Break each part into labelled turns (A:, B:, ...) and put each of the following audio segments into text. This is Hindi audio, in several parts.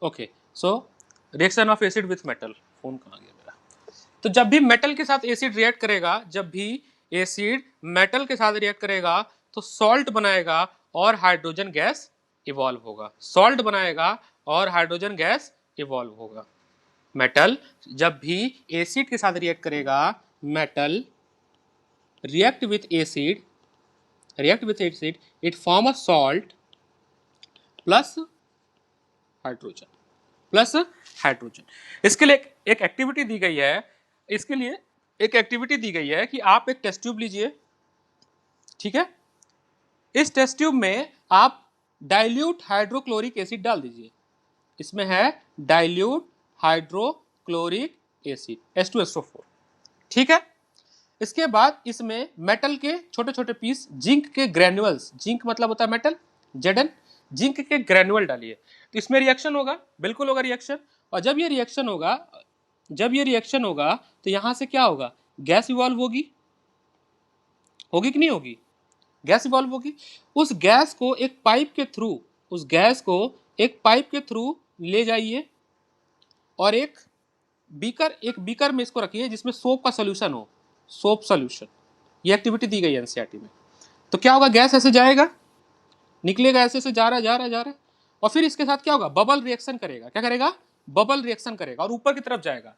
A: Okay, so reaction of acid with metal, phone कहाँ गया मेरा। तो जब भी मेटल के साथ एसिड रिएक्ट करेगा, जब भी एसिड मेटल के साथ रिएक्ट करेगा तो सॉल्ट बनाएगा और हाइड्रोजन गैस इवॉल्व होगा, सॉल्ट बनाएगा और हाइड्रोजन गैस इवॉल्व होगा। मेटल जब भी एसिड के साथ रिएक्ट करेगा, metal react with acid, it form a salt plus hydrogen. इसके लिए एक एक्टिविटी दी गई है, इसके लिए एक एक्टिविटी दी गई है कि आप एक टेस्ट ट्यूब लीजिए, ठीक है। इस टेस्ट ट्यूब में आप डाइल्यूट हाइड्रोक्लोरिक एसिड डाल दीजिए, इसमें है डाइल्यूट हाइड्रोक्लोरिक एसिड H2SO4, ठीक है। इसके बाद इसमें मेटल के छोटे छोटे पीस, जिंक के ग्रेन्युअल्स, जिंक मतलब होता है मेटल, Zn, जिंक के ग्रेन्युअल डालिए, तो इसमें रिएक्शन होगा, बिल्कुल होगा रिएक्शन। और जब ये रिएक्शन होगा तो यहां से क्या होगा, गैस इवॉल्व होगी, होगी कि नहीं होगी, गैस इवॉल्व होगी। उस गैस को एक पाइप के थ्रू ले जाइए और एक बीकर में इसको रखिए जिसमें सोप का सोल्यूशन हो, सोप सोल्यूशन। ये एक्टिविटी दी गई है एनसीईआरटी में। तो क्या होगा, गैस ऐसे जाएगा, निकलेगा, ऐसे जा रहा है और फिर इसके साथ क्या होगा, बबल रिएक्शन करेगा। क्या करेगा, बबल रिएक्शन करेगा और ऊपर की तरफ जाएगा।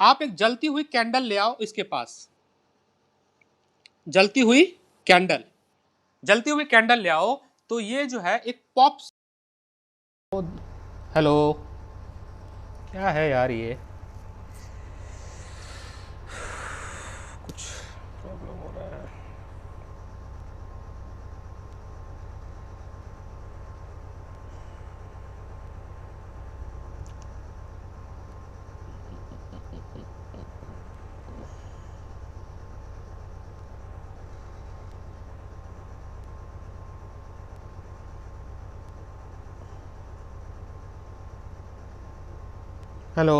A: आप एक जलती हुई कैंडल ले आओ इसके पास, जलती हुई कैंडल ले आओ, तो ये जो है एक पॉप। हेलो, क्या है यार, ये कुछ प्रॉब्लम हो रहा है। हेलो,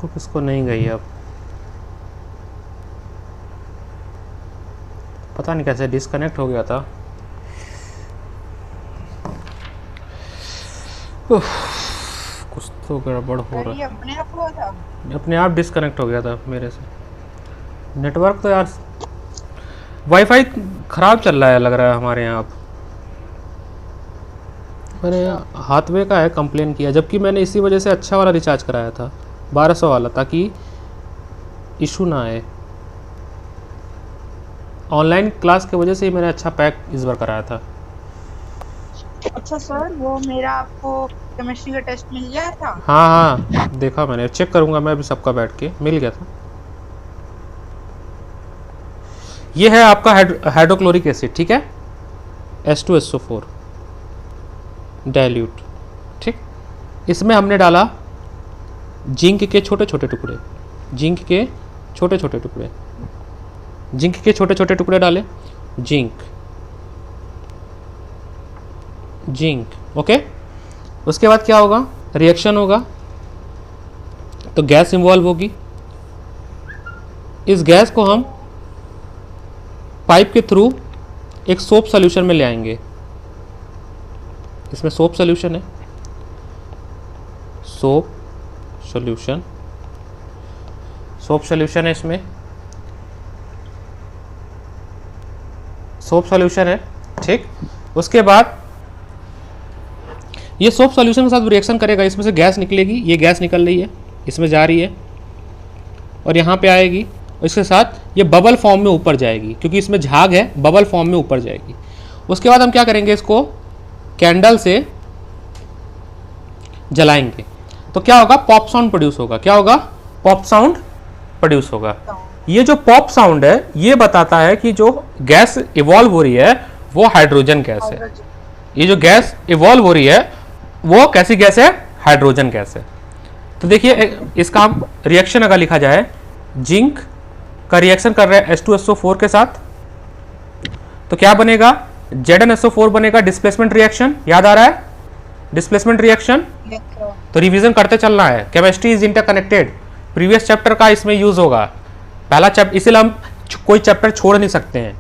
A: किसको नहीं गई अब, पता नहीं कैसे डिस्कनेक्ट हो गया था। कुछ तो गड़बड़ हो रहा है,
B: अपने आप हुआ था,
A: अपने आप डिस्कनेक्ट हो गया था मेरे से। नेटवर्क तो यार वाईफाई ख़राब चल रहा है लग रहा है हमारे यहाँ। मैंने हाथवे का है कंप्लेन किया, जबकि मैंने इसी वजह से अच्छा वाला रिचार्ज कराया था 1200 वाला, ताकि इशू ना आए। ऑनलाइन क्लास की वजह से ही मैंने अच्छा पैक इस बार कराया था।
B: अच्छा सर, वो मेरा आपको केमिस्ट्री का टेस्ट मिल गया था?
A: हाँ हाँ देखा मैंने, चेक करूँगा मैं अभी सबका बैठ के, मिल गया था। ये है आपका हाइड्रोक्लोरिक एसिड, ठीक है, H2SO4 डाइल्यूट, ठीक। इसमें हमने डाला जिंक के छोटे छोटे टुकड़े, जिंक के छोटे छोटे टुकड़े, जिंक के छोटे छोटे टुकड़े डाले, जिंक जिंक, ओके। उसके बाद क्या होगा, रिएक्शन होगा तो गैस इन्वॉल्व होगी। इस गैस को हम पाइप के थ्रू एक सोप सॉल्यूशन में ले आएंगे। इसमें सोप सॉल्यूशन है, सोप सॉल्यूशन, सोप सॉल्यूशन है, इसमें सोप सॉल्यूशन है, ठीक। उसके बाद ये सोप सॉल्यूशन के साथ रिएक्शन करेगा, इसमें से गैस निकलेगी, ये गैस निकल रही है, इसमें जा रही है और यहाँ पे आएगी, और इसके साथ ये बबल फॉर्म में ऊपर जाएगी, क्योंकि इसमें झाग है, बबल फॉर्म में ऊपर जाएगी। उसके बाद हम क्या करेंगे, इसको कैंडल से जलाएंगे तो क्या होगा, पॉप साउंड प्रोड्यूस होगा। क्या होगा, पॉप साउंड प्रोड्यूस होगा। ये जो पॉप साउंड है ये बताता है कि जो गैस इवॉल्व हो रही है वो हाइड्रोजन गैस है। ये जो गैस इवॉल्व हो रही है वो कैसी गैस है, हाइड्रोजन गैस है। तो देखिए इसका हम रिएक्शन अगर लिखा जाए, जिंक का रिएक्शन कर रहा है H2SO4 के साथ, तो क्या बनेगा, ZnSO4 बनेगा, डिस्प्लेसमेंट रिएक्शन, याद आ रहा है, डिस्प्लेसमेंट रिएक्शन। तो रिवीजन करते चलना है, chemistry is interconnected, previous chapter का इसमें यूज होगा, पहला चैप्टर, इसीलिए हम कोई चैप्टर छोड़ नहीं सकते हैं,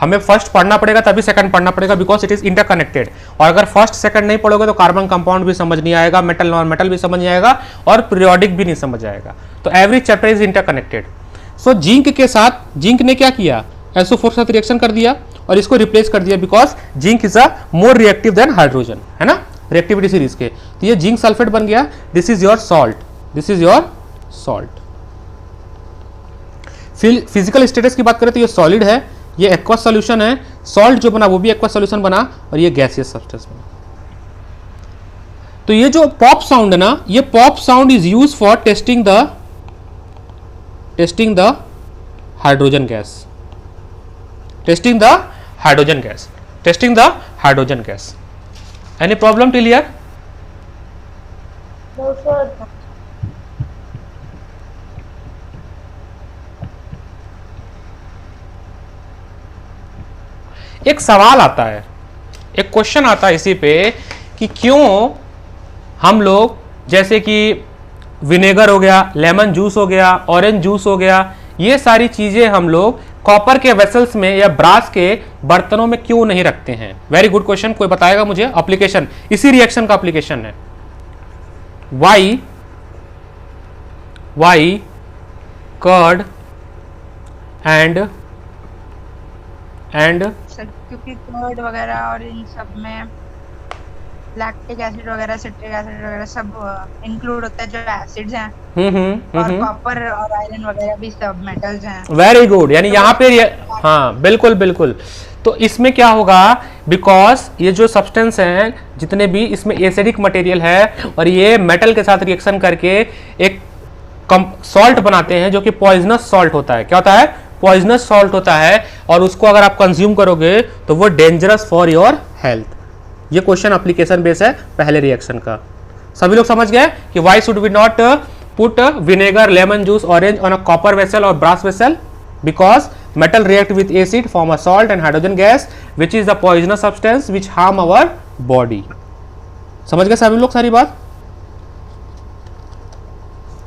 A: हमें फर्स्ट पढ़ना पड़ेगा तभी सेकंड पढ़ना पड़ेगा, बिकॉज इट इज इंटरकनेक्टेड। और अगर फर्स्ट सेकंड नहीं पढ़ोगे तो कार्बन कंपाउंड भी समझ नहीं आएगा, मेटल नॉन मेटल भी समझ नहीं आएगा, और पीरियोडिक भी नहीं समझ आएगा। तो every chapter is interconnected. So zinc के साथ, जिंक ने क्या किया, SO4 के साथ रिएक्शन कर दिया और इसको रिप्लेस कर दिया, because zinc is a more reactive than hydrogen, है ना, रिएक्टिविटी सीरीज के। तो ये जिंक सल्फेट बन गया, this is your salt, this is your salt. Physical status की बात करें तो ये सॉलिड है, ये एक्वस सॉल्यूशन है, सॉल्ट जो बना वो भी एक्वस सॉल्यूशन बना, और ये गैसियस सब्सटेंस बना। तो ये जो पॉप साउंड है ना, ये pop sound is use for testing the hydrogen gas, testing the hydrogen gas, testing the hydrogen gas. Any problem till here?
B: No, sir.
A: एक सवाल आता है, एक क्वेश्चन आता है इसी पे कि क्यों हम लोग, जैसे कि विनेगर हो गया, लेमन जूस हो गया, ऑरेंज जूस हो गया, ये सारी चीजें हम लोग कॉपर के वेसल्स में या ब्रास के बर्तनों में क्यों नहीं रखते हैं? वेरी गुड क्वेश्चन, कोई बताएगा मुझे? एप्लीकेशन इसी रिएक्शन का एप्लीकेशन है। वाई कर्ड एंड
B: सर क्योंकि कर्ड वगैरह और इन सब में लैक्टिक एसिड वगैरह, सिट्रिक एसिड वगैरह सब इंक्लूड होता है, जो एसिड्स हैं। और कॉपर और आयरन वगैरह भी सब मेटल्स हैं।
A: वेरी गुड, यानी
B: तो
A: यहाँ पे हाँ बिल्कुल बिल्कुल। तो इसमें क्या होगा, बिकॉज ये जो सब्सटेंस हैं जितने भी, इसमें एसिडिक मटेरियल है और ये मेटल के साथ रिएक्शन करके एक सॉल्ट बनाते हैं जो कि पॉइजनस सॉल्ट होता है। क्या होता है? पॉइजनस सॉल्ट होता है, और उसको अगर आप कंज्यूम करोगे तो वो डेंजरस फॉर योर हेल्थ। ये क्वेश्चन एप्लीकेशन बेस है पहले रिएक्शन का। सभी लोग समझ गए कि why should we not put vinegar, lemon juice, orange on a copper vessel और brass vessel? Because metal react with acid, form a salt and hydrogen gas, which is the poisonous substance which harm our body. समझ गए सभी लोग सारी बात?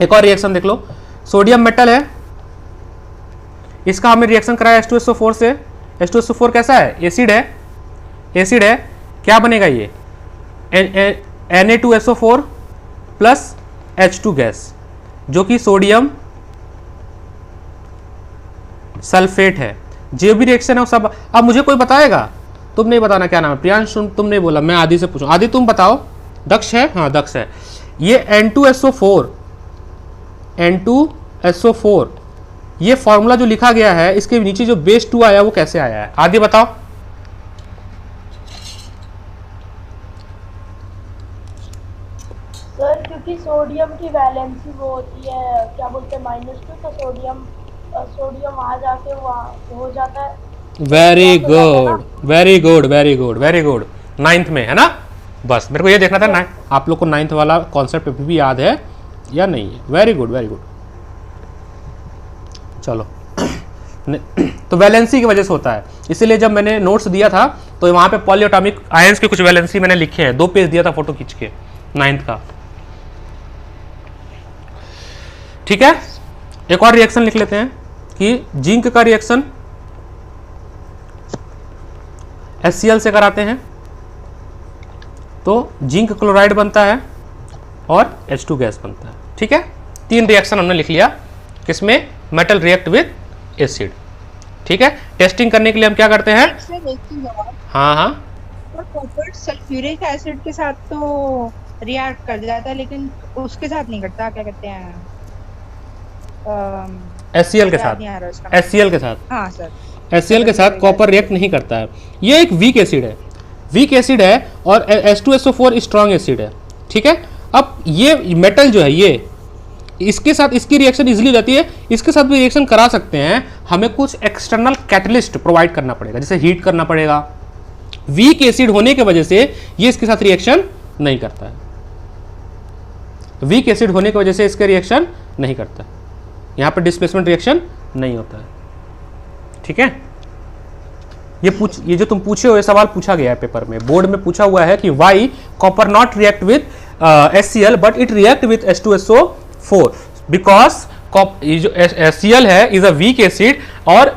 A: एक और रिएक्शन देख लो, सोडियम मेटल है, इसका हमने रिएक्शन कराया H2SO4 से। H2SO4 कैसा है? एसिड है, एसिड है। क्या बनेगा ये? Na2SO4 प्लस H2 गैस, जो कि सोडियम सल्फेट है, जो भी रिएक्शन है वो सब। अब मुझे कोई बताएगा? तुम नहीं बताना क्या नाम है, प्रियांश तुम नहीं बोला, मैं आदि से पूछूं। आदि तुम बताओ, दक्ष है? हाँ दक्ष है। ये N2SO4, N2SO4 ये फॉर्मूला जो लिखा गया है, इसके नीचे जो बेस 2 आया वो कैसे आया है? आदि बताओ।
C: सर क्योंकि सोडियम की वैलेंसी वो होती है, क्या बोलते हैं, -2, तो सोडियम वहां जाके वहाँ हो जाता है।
A: Very good very good very good very good. 9th में है ना? बस मेरे को ये देखना था ना, आप लोग को 9th वाला कॉन्सेप्ट अभी भी याद है या नहीं है? Very good very good. चलो तो वैलेंसी की वजह से होता है, इसीलिए जब मैंने नोट्स दिया था तो वहाँ पे पॉलीएटॉमिक आयंस की कुछ वैलेंसी मैंने लिखे हैं, 2 पेज दिया था फोटो खींच के 9th का। ठीक है, एक और रिएक्शन लिख लेते हैं कि जिंक का रिएक्शन HCl से कराते हैं तो जिंक क्लोराइड बनता है और H2 गैस बनता है। ठीक है, 3 रिएक्शन हमने लिख लिया, किसमें? Metal react with acid. ठीक है, टेस्टिंग करने के लिए हम क्या करते हैं? हाँ हाँ,
B: कॉपर सल्फ्यूरिक एसिड के साथ तो रिएक्ट कर जाता है, लेकिन उसके साथ नहीं करता, क्या कहते हैं,
A: HCl के साथ, HCl के साथ,
B: हाँ सर,
A: HCl के साथ कॉपर रिएक्ट नहीं करता है। ये एक वीक एसिड है, वीक एसिड है, और H2SO4 स्ट्रॉन्ग एसिड है। ठीक है, अब ये मेटल जो है, ये इसके साथ इसकी रिएक्शन इजीली हो जाती है, इसके साथ भी रिएक्शन करा सकते हैं। हमें कुछ एक्सटर्नल कैटलिस्ट प्रोवाइड करना पड़ेगा, जैसे हीट करना पड़ेगा। वीक एसिड होने की वजह से ये इसके साथ रिएक्शन नहीं करता है, वीक एसिड होने की वजह से इसके रिएक्शन नहीं करता है, यहाँ पर डिस्प्लेसमेंट रिएक्शन नहीं होता है। ठीक है, ये जो तुम पूछे हो, ये सवाल पूछा गया है पेपर में, बोर्ड में पूछा हुआ है कि Y copper not react with HCl but it react with H2SO4 because जो HCl है इज अ वीक एसिड, और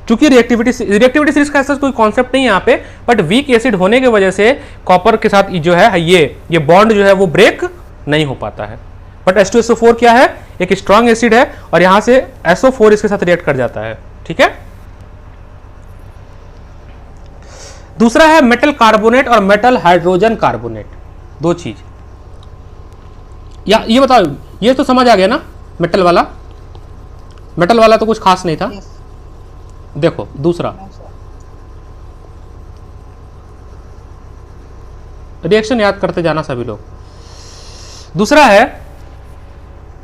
A: चूंकि रिएक्टिविटी सीरीज का ऐसा कोई कॉन्सेप्ट नहीं है यहाँ पे, बट वीक एसिड होने की वजह से कॉपर के साथ जो है ये बॉन्ड जो है वो ब्रेक नहीं हो पाता है। बट H2SO4 क्या है? एक स्ट्रॉन्ग एसिड है, और यहां से SO4 इसके साथ रिएक्ट कर जाता है। ठीक है, दूसरा है मेटल कार्बोनेट और मेटल हाइड्रोजन कार्बोनेट, 2 चीज। या ये बताओ, ये तो समझ आ गया ना? मेटल वाला तो कुछ खास नहीं था। देखो दूसरा रिएक्शन याद करते जाना सभी लोग। दूसरा है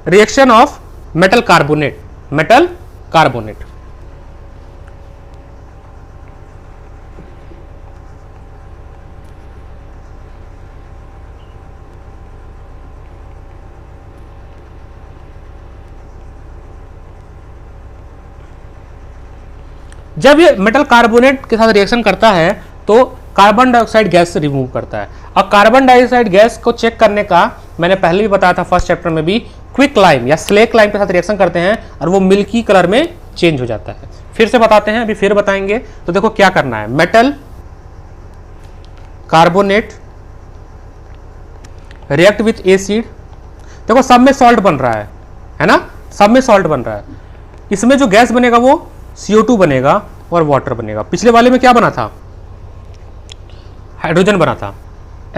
A: reaction of metal carbonate, metal carbonate. जब ये मेटल कार्बोनेट के साथ रिएक्शन करता है तो कार्बन डाइऑक्साइड गैस से रिमूव करता है। और कार्बन डाइऑक्साइड गैस को चेक करने का मैंने पहले भी बताया था फर्स्ट चैप्टर में भी, क्विक लाइम या स्लेक लाइम के साथ रिएक्शन करते हैं और वो मिल्की कलर में चेंज हो जाता है। फिर से बताते हैं, अभी फिर बताएंगे। तो देखो क्या करना है, metal carbonate react with acid. देखो सब में सॉल्ट बन रहा है ना, सब में सॉल्ट बन रहा है। इसमें जो गैस बनेगा वो CO2 बनेगा और वाटर बनेगा। पिछले वाले में क्या बना था? हाइड्रोजन बना था,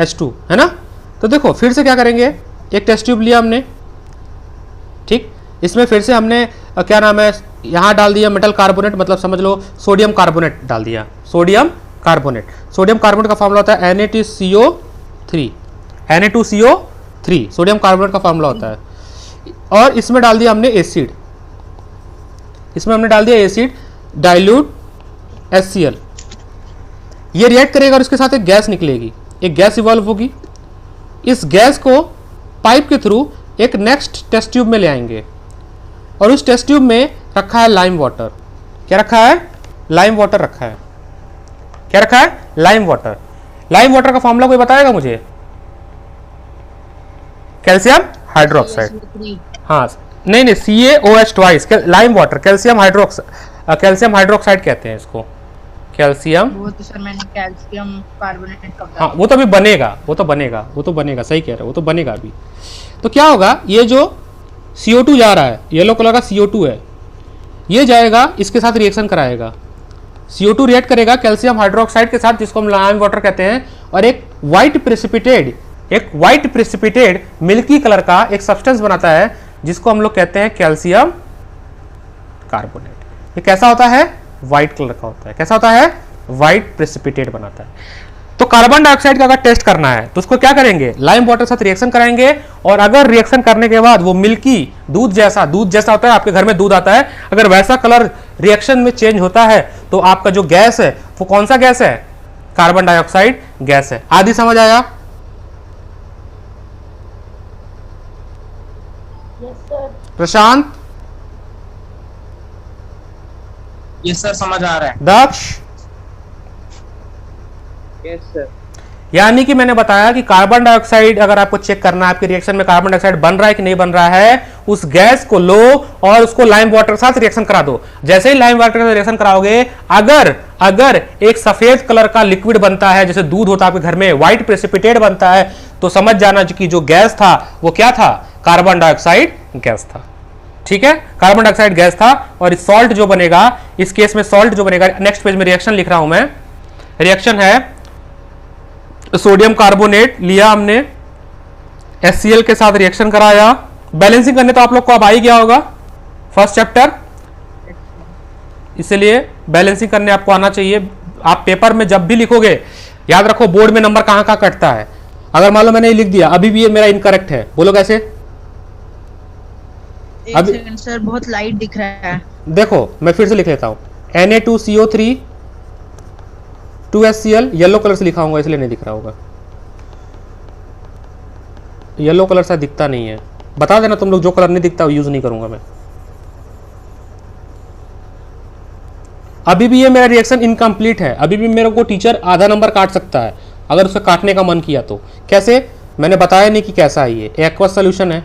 A: H2, है ना। तो देखो फिर से क्या करेंगे, एक टेस्ट ट्यूब लिया हमने, ठीक, इसमें फिर से हमने क्या नाम है, यहाँ डाल दिया मेटल कार्बोनेट, मतलब समझ लो सोडियम कार्बोनेट डाल दिया, सोडियम कार्बोनेट। सोडियम कार्बोनेट का फॉर्मूला होता है Na2CO3, Na2CO3 सोडियम कार्बोनेट का फॉर्मूला होता है। और इसमें डाल दिया हमने एसिड, इसमें हमने डाल दिया एसिड डाइल्यूट HCl। ये रिएक्ट करेगा और इसके साथ एक गैस निकलेगी, एक गैस इवॉल्व होगी। इस गैस को पाइप के थ्रू एक नेक्स्ट टेस्ट ट्यूब में ले आएंगे और उस टेस्ट ट्यूब में रखा है लाइम वाटर। क्या रखा है? लाइम वाटर रखा है। क्या रखा है? Lime water. लाइम वाटर का फॉर्मूला कोई बताएगा मुझे? Calcium hydroxide. हाँ नहीं CaOH twice, lime water, calcium hydroxide कहते हैं इसको, कैल्शियम।
B: वो तो सर मैंने कैल्शियम कार्बोनेट का,
A: हाँ वो तो अभी बनेगा, वो तो बनेगा, सही कह रहे हो, वो तो बनेगा अभी। तो क्या होगा, ये जो CO2 जा रहा है, येलो कलर का CO2 है, ये जाएगा इसके साथ रिएक्शन कराएगा, CO2 रिएक्ट करेगा कैल्शियम हाइड्रोक्साइड के साथ, जिसको हम लाइम वाटर कहते हैं, और एक वाइट प्रेसिपिटेड मिल्की कलर का एक सब्सटेंस बनाता है जिसको हम लोग कहते हैं कैल्शियम कार्बोनेट। ये कैसा होता है? व्हाइट कलर का होता है। कैसा होता है? व्हाइट प्रेसिपिटेट बनाता है। तो कार्बन डाइऑक्साइड का अगर टेस्ट करना है तो उसको क्या करेंगे? लाइम वाटर के साथ रिएक्शन कराएंगे, और अगर रिएक्शन करने के बाद वो मिल्की दूध जैसा होता है, आपके घर में दूध आता है, अगर वैसा कलर रिएक्शन में चेंज होता है तो आपका जो गैस है वो कौन सा गैस है? कार्बन डाइऑक्साइड गैस है। आदि समझ आया?
C: Yes sir.
A: Prashant?
D: Yes sir, समझ आ रहा है।
A: दक्ष?
D: Yes sir.
A: यानी कि मैंने बताया कि कार्बन डाइऑक्साइड अगर आपको चेक करना है आपके रिएक्शन में कार्बन डाइऑक्साइड बन रहा है कि नहीं बन रहा है, उस गैस को लो और उसको लाइम वाटर के साथ रिएक्शन करा दो। जैसे ही लाइम वाटर के साथ रिएक्शन कराओगे, अगर एक सफेद कलर का लिक्विड बनता है, जैसे दूध होता है आपके घर में, व्हाइट प्रेसिपिटेट बनता है, तो समझ जाना कि जो गैस था वो क्या था? कार्बन डाइऑक्साइड गैस था। ठीक है, कार्बन डाइऑक्साइड गैस था। और सॉल्ट जो बनेगा, इस केस में सॉल्ट जो बनेगा, नेक्स्ट पेज में रिएक्शन लिख रहा हूं मैं। रिएक्शन है सोडियम कार्बोनेट लिया हमने, HCl के साथ रिएक्शन कराया। बैलेंसिंग करने तो आप लोग को अब आ ही गया होगा फर्स्ट चैप्टर, इसलिए बैलेंसिंग करने आपको आना चाहिए। आप पेपर में जब भी लिखोगे याद रखो बोर्ड में नंबर कहां कहां कटता है। अगर मान लो मैंने ये लिख दिया, अभी भी ये मेरा इनकरेक्ट है, बोलो कैसे?
B: एक सेकंड सर, बहुत लाइट दिख रहा है।
A: देखो मैं फिर से लिख लेता हूं, Na2CO3 2HCl, येलो कलर से लिखा होगा इसलिए नहीं दिख रहा होगा, येलो कलर से दिखता नहीं है। बता देना तुम लोग, जो कलर नहीं दिखता वो यूज नहीं करूंगा मैं। अभी भी ये मेरा रिएक्शन इनकम्प्लीट है, अभी भी मेरे को टीचर आधा नंबर काट सकता है अगर उसे काटने का मन किया तो। कैसे? मैंने बताया नहीं कि कैसा है। ये एक्वस सोल्यूशन है,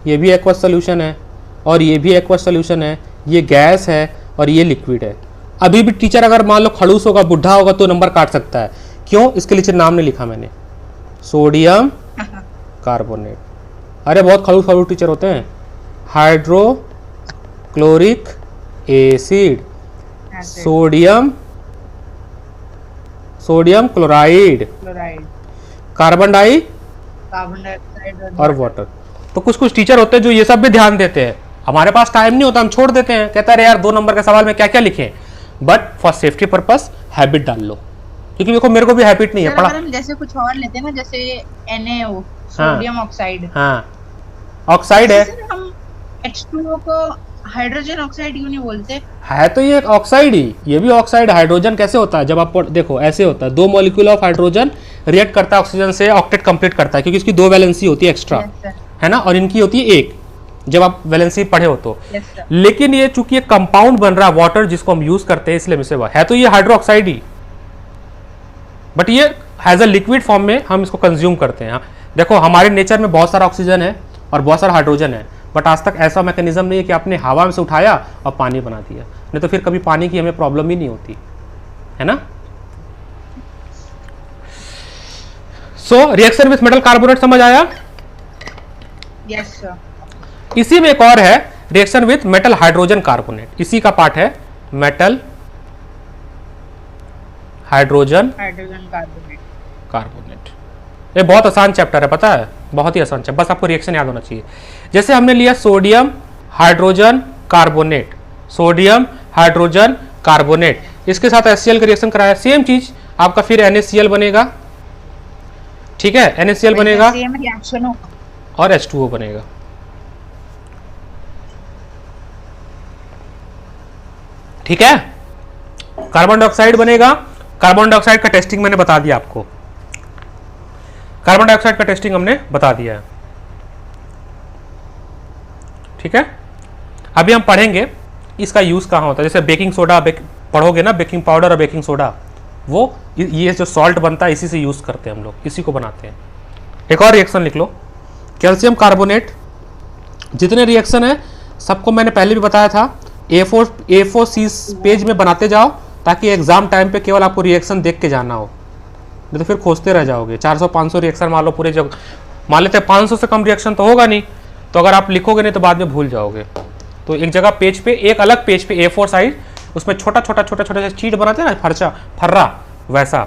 A: ये भी एक्वस सोल्यूशन है, और ये भी एक्वस सोल्यूशन है, ये गैस है और ये लिक्विड है। अभी भी टीचर अगर मान लो खड़ूस होगा, बुढ़ा होगा, तो नंबर काट सकता है। क्यों? इसके नीचे नाम नहीं लिखा मैंने, सोडियम कार्बोनेट। अरे बहुत खड़ूस टीचर होते हैं। Hydrochloric acid, sodium chloride, carbon dioxide और वाटर। तो कुछ टीचर होते हैं जो ये सब भी ध्यान देते हैं। हमारे पास टाइम नहीं होता, हम छोड़ देते हैं, कहता है यार 2 नंबर के सवाल में क्या क्या लिखें। But for safety purpose habit डाल लो, क्योंकि देखो मेरे को भी हैबिट नहीं है पढ़ा।
B: अगर हम जैसे कुछ और लेते हैं ना, जैसे NaO सोडियम ऑक्साइड,
A: हाँ ऑक्साइड है,
B: हम H2O को हाइड्रोजन ऑक्साइड क्यों नहीं बोलते?
A: है तो ये ऑक्साइड ही, ये भी ऑक्साइड। हाइड्रोजन कैसे होता है? जब आप देखो ऐसे होता है, 2 मॉलिक्यूल ऑफ हाइड्रोजन रिएक्ट करता है ऑक्सीजन से, ऑक्टेट कंप्लीट करता है, क्योंकि इसकी 2 वैलेंसी होती है एक्स्ट्रा, है ना, और इनकी होती है 1, जब आप वैलेंसी पढ़े हो तो। लेकिन ये चूंकि एक कंपाउंड बन रहा है वाटर जिसको हम यूज करते हैं, इसलिए मिसे है तो ये हाइड्रोक्साइड ही, बट ये हैज अ लिक्विड फॉर्म में हम इसको कंज्यूम करते हैं। देखो हमारे नेचर में बहुत सारा ऑक्सीजन है और बहुत सारा हाइड्रोजन है, बट आज तक ऐसा मैकेनिज्म नहीं है कि आपने हवा में से उठाया और पानी बना दिया, नहीं तो फिर कभी पानी की हमें प्रॉब्लम ही नहीं होती, है ना। So reaction with metal carbonate समझ आया?
B: Yes sir.
A: इसी में एक और है reaction with metal hydrogen carbonate, इसी का पार्ट है मेटल हाइड्रोजन कार्बोनेट। ये बहुत आसान चैप्टर है, पता है, बहुत ही आसान चैप्टर, बस आपको रिएक्शन याद होना चाहिए। जैसे हमने लिया sodium hydrogen carbonate, sodium hydrogen carbonate, इसके साथ HCl का रिएक्शन कराया, सेम चीज आपका फिर NaCl बनेगा, ठीक है, NaCl बनेगा और H2O बनेगा। ठीक है, कार्बन डाइऑक्साइड बनेगा। कार्बन डाइऑक्साइड का टेस्टिंग मैंने बता दिया आपको, कार्बन डाइऑक्साइड का टेस्टिंग हमने बता दिया है, ठीक है। अभी हम पढ़ेंगे इसका यूज कहाँ होता है। जैसे बेकिंग सोडा पढ़ोगे ना, बेकिंग पाउडर और बेकिंग सोडा, वो ये जो सॉल्ट बनता है इसी से यूज करते हैं हम लोग, इसी को बनाते हैं। एक और रिएक्शन लिख लो, कैल्शियम कार्बोनेट। जितने रिएक्शन है सबको मैंने पहले भी बताया था, A4 पेज में बनाते जाओ, ताकि एग्जाम टाइम पे केवल आपको रिएक्शन देख के जाना हो, नहीं तो फिर खोजते रह जाओगे। 400-500 रिएक्शन मान लो पूरे जगह, मान लेते हैं 500 से कम रिएक्शन तो होगा नहीं, तो अगर आप लिखोगे नहीं तो बाद में भूल जाओगे। तो एक जगह पेज पे, एक अलग पेज पे A4 साइज, उसमें छोटा छोटा चीट बनाते हैं ना, फर्रा वैसा।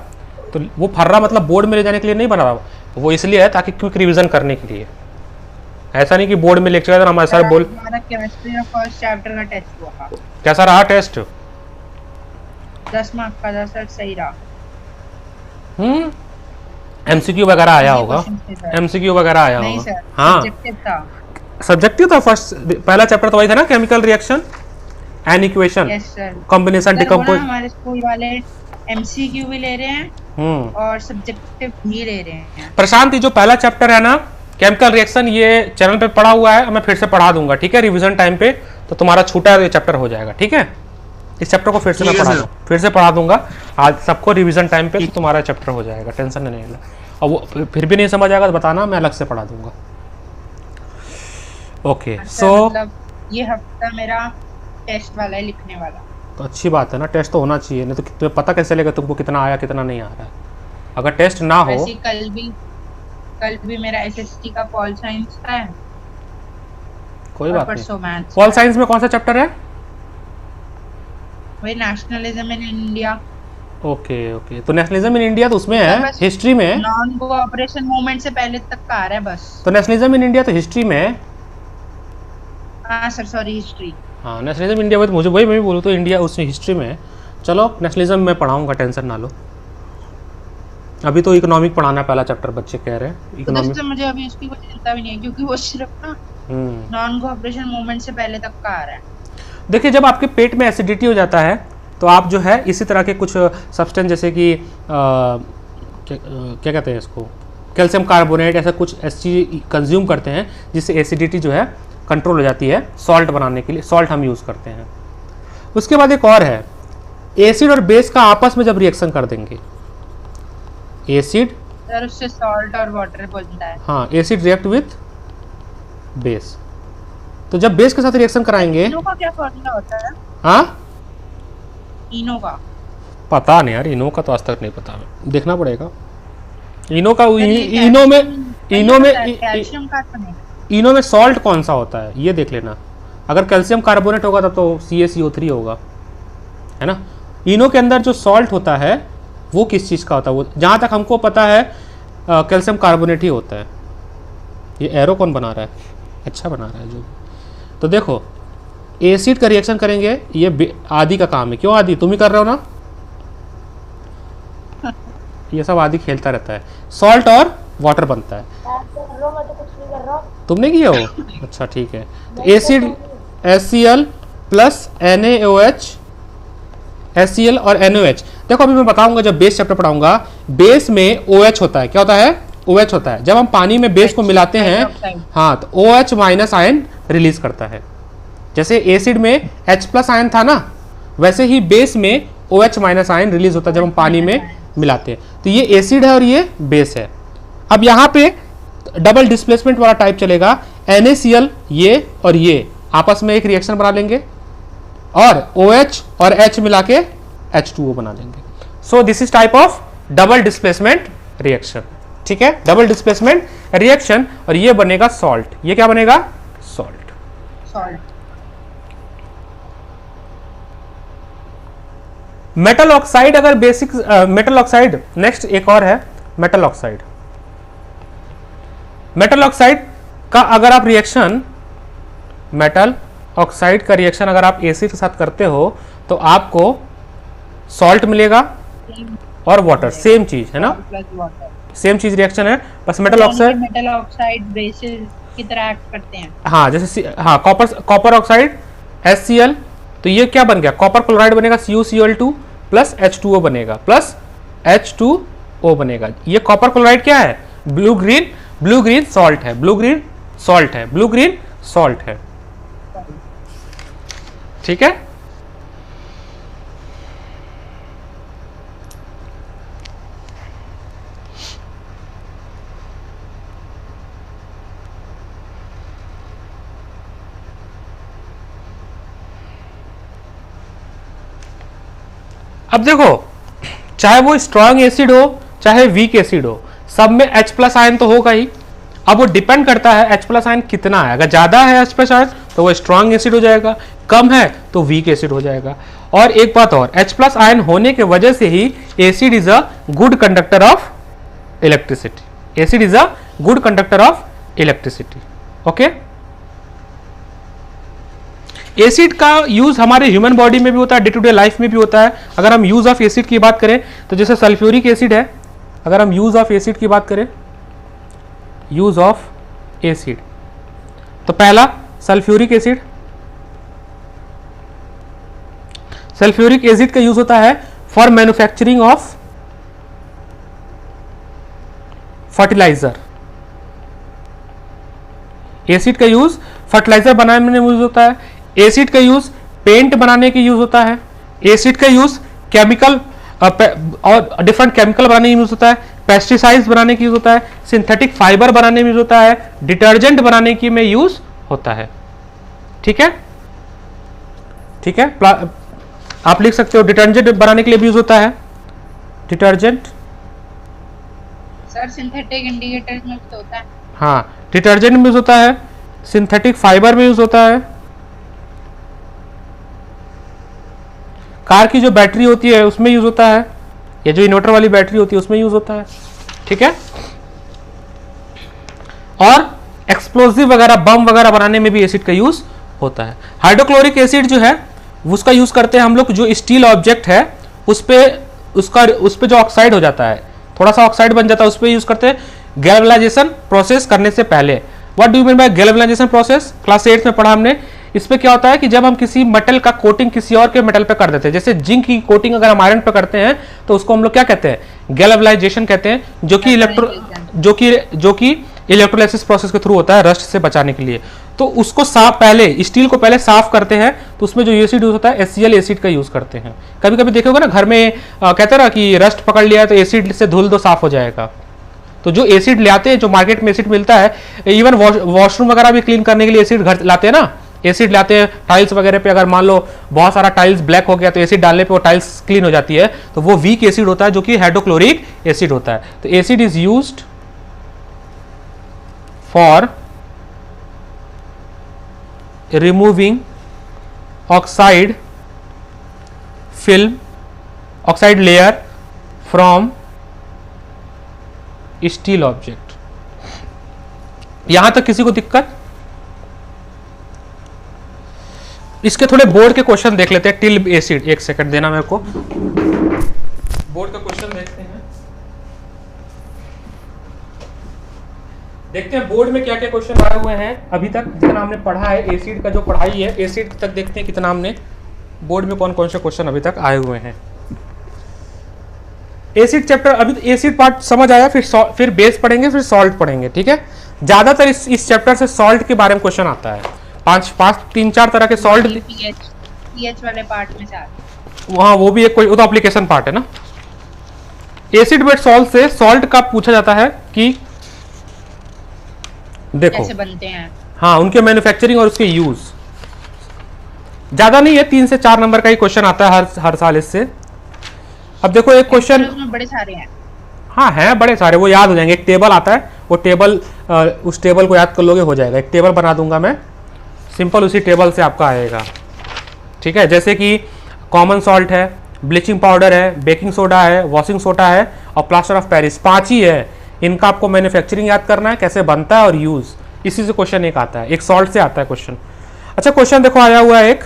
A: तो वो फर्रा मतलब बोर्ड में ले जाने के लिए नहीं बना, वो इसलिए है ताकि क्विक रिवीजन करने के लिए। ऐसा नहीं कि बोर्ड में लेक्चर हमारे सारे बोल।
B: हमारा केमिस्ट्री का फर्स्ट चैप्टर का टेस्ट हुआ था।
A: कैसा रहा टेस्ट?
B: 10 मार्क का 10 सही रहा।
A: एमसीक्यू वगैरह आया होगा, एमसीक्यू वगैरह आया
B: नहीं
A: होगा।
B: सर,
A: हाँ
B: सब्जेक्टिव था।
A: सब्जेक्टिव था फर्स्ट, पहला चैप्टर तो वही था ना, chemical reaction and equation,
B: yes sir.
A: Combination, decompose.
B: हमारे स्कूल वाले एमसीक्यू भी ले रहे हैं और सब्जेक्टिव भी ले रहे हैं।
A: प्रशांत ये जो पहला चैप्टर है ना केमिकल रिएक्शन, ये चैनल पे पढ़ा हुआ है, मैं फिर से पढ़ा दूंगा, ठीक है, रिवीजन टाइम पे। तो तुम्हारा छूटा ये चैप्टर हो जाएगा, ठीक है। इस चैप्टर को फिर से मैं फिर से पढ़ा दूंगा आज सबको, रिवीजन टाइम पे तो तुम्हारा चैप्टर हो जाएगा, टेंशन नहीं लेना। और वो फिर भी नहीं समझ आएगा तो बताना, मैं अलग से पढ़ा दूंगा। ओके सो
B: मतलब ये हफ्ता मेरा टेस्ट वाला है, लिखने वाला।
A: तो अच्छी बात है ना, टेस्ट तो होना चाहिए, नहीं तो तुम्हें पता कैसे चलेगा तुमको कितना आया कितना नहीं आ रहा है अगर टेस्ट ना हो।
B: वैसे कल भी मेरा एसएसटी का पॉल साइंस है।
A: कोई बात नहीं।
B: मैथ्स।
A: पॉल साइंस में कौन सा चैप्टर है?
B: वही नेशनलिज्म इन इंडिया।
A: ओके तो नेशनलिज्म इन इंडिया तो उसमें है, हिस्ट्री में।
B: नॉन कोऑपरेशन मूवमेंट से पहले तक का आ रहा है बस।
A: तो नेशनलिज्म इन इंडिया तो हिस्ट्री में है।
B: हाँ सर, सॉरी, हिस्ट्री।
A: हाँ नेशनलिज्म इंडिया में तो मुझे वही मैं भी बोलूँ तो इंडिया उसमें हिस्ट्री में है। चलो नेशनलिज्म में पढ़ाऊंगा, टेंशन ना लो। अभी तो इकोनॉमिक पढ़ाना है, पहला चैप्टर बच्चे कह रहे हैं इकोनॉमिक।
B: तो मुझे अभी उसकी कोई चिंता भी नहीं है क्योंकि वो सिर्फ ना नॉन कोऑपरेशन मूवमेंट से पहले तक का आ रहा है।
A: देखिए जब आपके पेट में एसिडिटी हो जाता है तो आप जो है इसी तरह के कुछ सब्सटेंस जैसे कि क्या कहते हैं इसको, कैल्शियम कार्बोनेट, ऐसा कुछ ऐसी चीज़ कंज्यूम करते हैं जिससे एसिडिटी जो है कंट्रोल हो जाती है। सॉल्ट बनाने के लिए सॉल्ट हम यूज़ करते हैं। उसके बाद एक और है, एसिड और बेस का आपस में जब रिएक्शन कर देंगे, एसिड
B: सर उससे सॉल्ट और वाटर बनता है।
A: हाँ एसिड रिएक्ट विथ बेस, तो जब बेस के साथ रिएक्शन कराएंगे।
B: इनो का क्या फॉर्मूला होता है?
A: हाँ
B: इनो का
A: पता नहीं यार, इनो का तो आज तक नहीं पता, देखना पड़ेगा। इनो का
B: कैल्शियम कार्बोनेट।
A: इनो में सॉल्ट कौन सा होता है ये देख लेना। अगर कैल्शियम कार्बोनेट होगा तब तो CaCO3 होगा, है ना। इनो के अंदर जो सॉल्ट होता है वो किस चीज़ का होता है? वो जहाँ तक हमको पता है कैल्शियम कार्बोनेट ही होता है। ये एरो कौन बना रहा है? अच्छा बना रहा है जो। तो देखो एसिड का रिएक्शन करेंगे, ये आदि का काम है। क्यों आदि, तुम ही कर रहे हो ना? ये सब आदि खेलता रहता है। सॉल्ट और वाटर बनता है।
C: मैं तो कुछ नहीं कर रहा।
A: तुमने किया हो? अच्छा ठीक है। तो acid HCl plus NaOH, HCl और NaOH। देखो अभी मैं बताऊंगा जब बेस चैप्टर पढ़ाऊंगा, बेस में OH होता है। क्या होता है? OH होता है। जब हम पानी में बेस को मिलाते हैं, हाँ, तो OH माइनस आयन रिलीज करता है। जैसे एसिड में H+ आयन था ना, वैसे ही बेस में OH माइनस आयन रिलीज होता है जब हम पानी में मिलाते हैं। तो ये एसिड है और ये बेस है। अब यहाँ पे डबल डिस्प्लेसमेंट वाला टाइप चलेगा। NaCl ये और ये आपस में एक रिएक्शन बना लेंगे और OH और H मिला के H2O बना लेंगे। So this is type of double displacement reaction, ठीक है, डबल डिस्प्लेसमेंट रिएक्शन। और ये बनेगा सॉल्ट। ये क्या बनेगा? सॉल्ट। मेटल ऑक्साइड, अगर बेसिक मेटल ऑक्साइड, नेक्स्ट एक और है मेटल ऑक्साइड। मेटल ऑक्साइड का अगर आप रिएक्शन, मेटल ऑक्साइड का रिएक्शन अगर आप एसिड के साथ करते हो तो आपको सॉल्ट मिलेगा और वाटर, सेम चीज है ना, सेम चीज रिएक्शन है, बस मेटल
B: ऑक्साइड बेसिस की तरह एक्ट करते हैं।
A: हाँ जैसे हाँ कॉपर ऑक्साइड HCl, तो ये क्या बन गया? कॉपर क्लोराइड बनेगा, CuCl2 प्लस H2O बनेगा, प्लस H2O बनेगा। ये कॉपर क्लोराइड क्या है? ब्लू ग्रीन सॉल्ट है, ब्लू ग्रीन सॉल्ट है, ठीक है। अब देखो चाहे वो स्ट्रॉन्ग एसिड हो चाहे वीक एसिड हो, सब में H+ आयन तो होगा ही। अब वो डिपेंड करता है H+ आयन कितना है। अगर ज्यादा है H+ आयन तो वो स्ट्रॉन्ग एसिड हो जाएगा, कम है तो वीक एसिड हो जाएगा। और एक बात और, H+ आयन होने के वजह से ही acid is a good conductor of electricity. Acid is a good conductor of electricity. Okay, acid का यूज हमारे ह्यूमन बॉडी में भी होता है, डे टू डे लाइफ में भी होता है। अगर हम यूज ऑफ एसिड की बात करें तो जैसे सल्फ्यूरिक एसिड है, अगर हम यूज ऑफ एसिड की बात करें, यूज ऑफ एसिड, तो पहला सल्फ्यूरिक एसिड। सल्फ्यूरिक एसिड का यूज होता है for manufacturing of fertiliser. Acid का यूज फर्टिलाइजर बनाने में यूज होता है। एसिड का यूज पेंट बनाने के यूज होता है। एसिड का यूज केमिकल और डिफरेंट केमिकल बनाने में यूज होता है। पेस्टिसाइड्स बनाने की यूज होता है। सिंथेटिक फाइबर बनाने में यूज होता है। डिटर्जेंट बनाने की में यूज होता है। ठीक है, ठीक है, आप लिख सकते हो डिटर्जेंट बनाने के लिए भी यूज होता है। डिटर्जेंट
B: सर सिंथेटिक इंडिकेटर्स में तो होता है।
A: हाँ, डिटर्जेंट में यूज होता है, सिंथेटिक फाइबर में यूज होता है, कार की जो बैटरी होती है उसमें यूज होता है, या जो इन्वर्टर वाली बैटरी होती है उसमें यूज होता है। ठीक है, और एक्सप्लोजिव वगैरह, बम वगैरह बनाने में भी एसिड का यूज होता है। हाइड्रोक्लोरिक एसिड जो है उसका यूज करते हैं हम लोग, जो स्टील ऑब्जेक्ट है उस पे जो ऑक्साइड हो जाता है, थोड़ा सा ऑक्साइड बन जाता है, उस पर यूज करते हैं गैल्वेनाइजेशन प्रोसेस करने से पहले। What do you mean by galvanisation process? Class 8 में पढ़ा हमने। इस पे क्या होता है कि जब हम किसी मेटल का कोटिंग किसी और के मेटल पे कर देते हैं, जैसे जिंक की कोटिंग अगर हम आयरन पे करते हैं तो उसको हम लोग क्या कहते हैं? गैल्वेनाइजेशन कहते हैं, जो कि इलेक्ट्रोलाइसिस प्रोसेस के थ्रू होता है रस्ट से बचाने के लिए। तो उसको साफ, पहले स्टील को पहले साफ करते हैं, तो उसमें जो एसिड यूज होता है HCl एसिड का यूज करते हैं। कभी कभी देखे होगा ना घर में कहते हैं ना कि रस्ट पकड़ लिया है तो एसिड से धुल दो, साफ हो जाएगा। तो जो एसिड ले आते हैं, जो मार्केट में एसिड मिलता है, इवन वॉशरूम वगैरह भी क्लीन करने के लिए एसिड घर लाते हैं ना, एसिड लाते हैं टाइल्स वगैरह पे। अगर मान लो बहुत सारा टाइल्स ब्लैक हो गया तो एसिड डालने पे वो टाइल्स क्लीन हो जाती है, तो वो वीक एसिड होता है जो कि हाइड्रोक्लोरिक एसिड होता है। तो acid is used for removing oxide film, oxide layer from steel object. यहां तक किसी को दिक्कत? इसके थोड़े बोर्ड के क्वेश्चन देख लेते हैं। टिल एसिड, एक सेकंड देना मेरे को, बोर्ड का क्वेश्चन देखते हैं। देखते हैं बोर्ड में क्या क्या क्वेश्चन आए हुए हैं अभी तक, जितना हमने पढ़ा है एसिड का, जो पढ़ाई है एसिड तक देखते हैं कितना हमने बोर्ड में कौन कौन से क्वेश्चन अभी तक आए हुए हैं। एसिड चैप्टर, अभी तो एसिड पार्ट समझ आया, फिर बेस पढ़ेंगे, फिर सॉल्ट पढ़ेंगे। ठीक है, ज्यादातर इस चैप्टर से सॉल्ट के बारे में क्वेश्चन आता है। 3-4 तरह के सॉल्ट,
B: पीएच वाले पार्ट में से
A: वहाँ वो भी एक कोई, वो तो एप्लीकेशन पार्ट है ना। एसिड बेस्ड सॉल्ट से सॉल्ट का पूछा जाता है कि देखो
B: कैसे बनते हैं,
A: हाँ, उनके मैन्युफैक्चरिंग और उसके यूज। ज्यादा नहीं है, 3 से 4 नंबर का ही क्वेश्चन आता है हर साल इससे। अब देखो एक क्वेश्चन,
B: उसमें बड़े सारे हैं।
A: हाँ हैं बड़े सारे, वो याद हो जाएंगे। एक टेबल आता है, वो टेबल उस टेबल को याद कर लोगे, हो जाएगा। एक टेबल बना दूंगा मैं, सिंपल उसी टेबल से आपका आएगा। ठीक है, जैसे कि कॉमन सॉल्ट है, ब्लीचिंग पाउडर है, बेकिंग सोडा है, वॉशिंग सोडा है और प्लास्टर ऑफ पेरिस, 5 ही है। इनका आपको मैन्युफैक्चरिंग याद करना है, कैसे बनता है और यूज, इसी से क्वेश्चन एक आता है, एक सॉल्ट से आता है क्वेश्चन। अच्छा क्वेश्चन देखो आया हुआ है एक,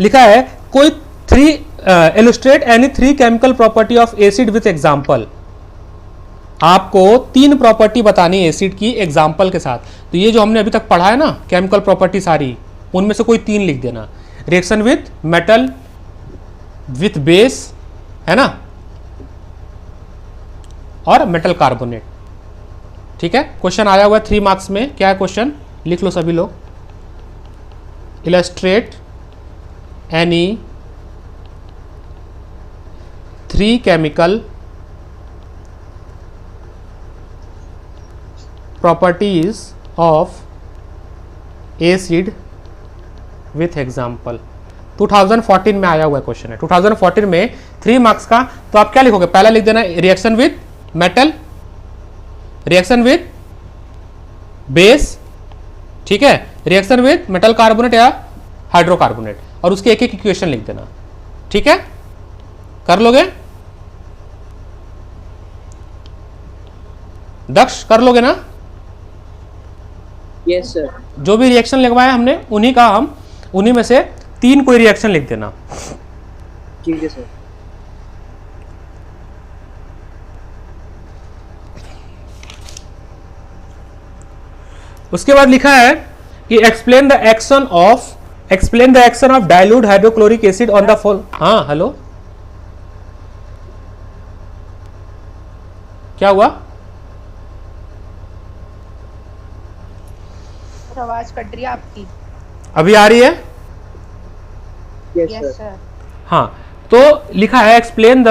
A: लिखा है कोई illustrate any 3 chemical property of acid with example. आपको 3 प्रॉपर्टी बतानी है एसिड की एग्जांपल के साथ। तो ये जो हमने अभी तक पढ़ा है ना केमिकल प्रॉपर्टी सारी, उनमें से कोई 3 लिख देना। Reaction with metal, with base, है ना, और मेटल कार्बोनेट। ठीक है, क्वेश्चन आया हुआ है 3 मार्क्स में। क्या है क्वेश्चन, लिख लो सभी लोग। Illustrate any 3 chemical properties of acid with example. 2014 में आया हुआ क्वेश्चन है, 2014 में 3 मार्क्स का। तो आप क्या लिखोगे, पहला लिख देना reaction with metal, reaction with base, ठीक है, रिएक्शन विथ मेटल कार्बोनेट या हाइड्रोकार्बोनेट, और उसके एक एक इक्वेशन लिख देना, ठीक है, कर लोगे? दक्ष कर लोगे ना?
D: Yes sir.
A: जो भी रिएक्शन लिखवाया हमने उन्हीं में से 3 कोई रिएक्शन लिख देना।
D: ठीक है सर।
A: उसके बाद लिखा है कि explain the action of dilute hydrochloric acid on the fall. हाँ हेलो, क्या हुआ?
B: आवाज कट रही है आपकी।
A: अभी आ रही है?
D: Yes
B: yes
D: sir.
B: सर।
A: हाँ, तो लिखा है explain